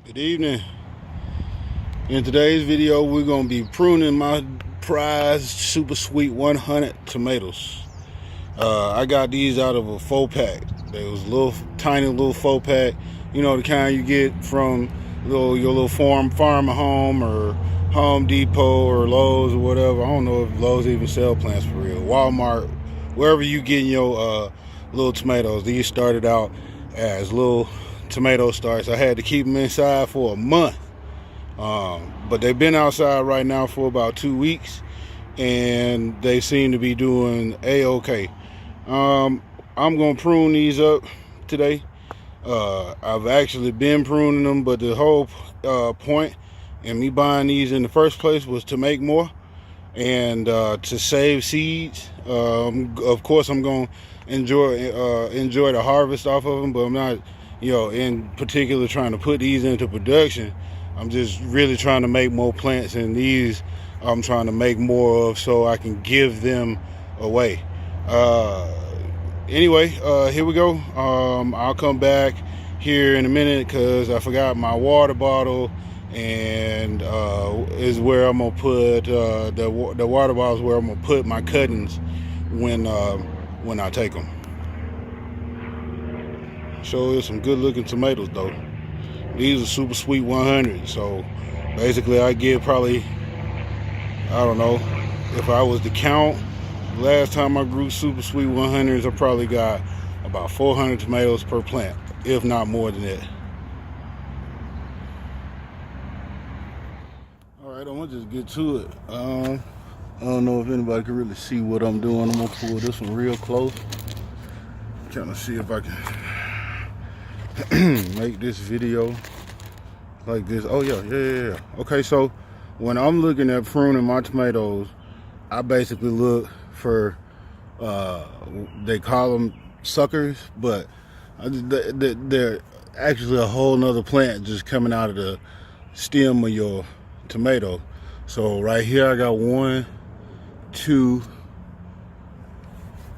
Good evening. In today's video, we're going to be pruning my prized super sweet 100 tomatoes. I got these out of a 4-pack. They was tiny little 4-pack. You know, the kind you get from your little farm at home or Home Depot or Lowe's or whatever. I don't know if Lowe's even sell plants for real. Walmart, wherever you getting your little tomatoes. These started out as little tomato starts. I had to keep them inside for a month. But they've been outside right now for about 2 weeks, and they seem to be doing a-okay. I'm gonna prune these up today. I've actually been pruning them, but the whole point in me buying these in the first place was to make more and to save seeds. Of course, I'm gonna enjoy the harvest off of them, but I'm not, in particular trying to put these into production. I'm just really trying to make more plants, and these I'm trying to make more of so I can give them away. Anyway, here we go. I'll come back here in a minute because I forgot my water bottle, and is where I'm gonna put the water bottle is where I'm gonna put my cuttings when I take them. So there's some good looking tomatoes though. These are super sweet 100. So basically I get probably, I don't know, if I was to count, last time I grew super sweet 100s, I probably got about 400 tomatoes per plant, if not more than that. All right, I'm gonna just get to it. I don't know if anybody can really see what I'm doing. I'm gonna pull this one real close, trying to see if I can make this video like this. Oh yeah. Okay, so when I'm looking at pruning my tomatoes, I basically look for they call them suckers, but they're actually a whole nother plant just coming out of the stem of your tomato. So right here I got 1, 2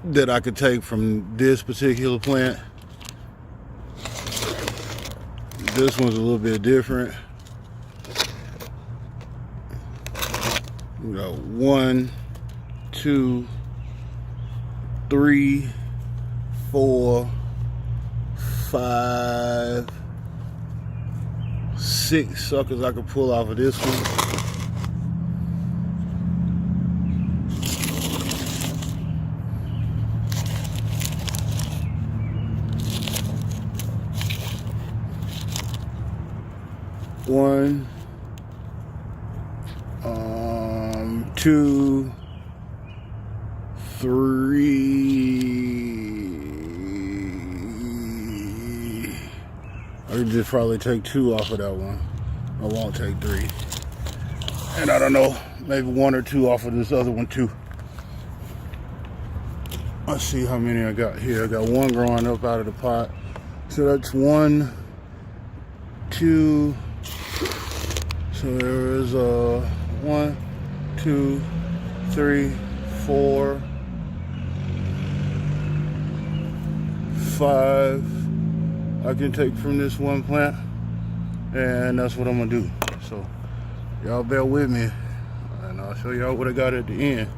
that I could take from this particular plant. This one's a little bit different. We got 1, 2, 3, 4, 5, 6 suckers I could pull off of this one. One, 2, 3. I could just probably take 2 off of that one. I won't take 3. And I don't know, maybe 1 or 2 off of this other one too. Let's see how many I got here. I got 1 growing up out of the pot. So that's 1, 2. So there is 1, 2, 3, 4, 5 I can take from this one plant, and that's what I'm gonna do. So y'all bear with me, and I'll show y'all what I got at the end.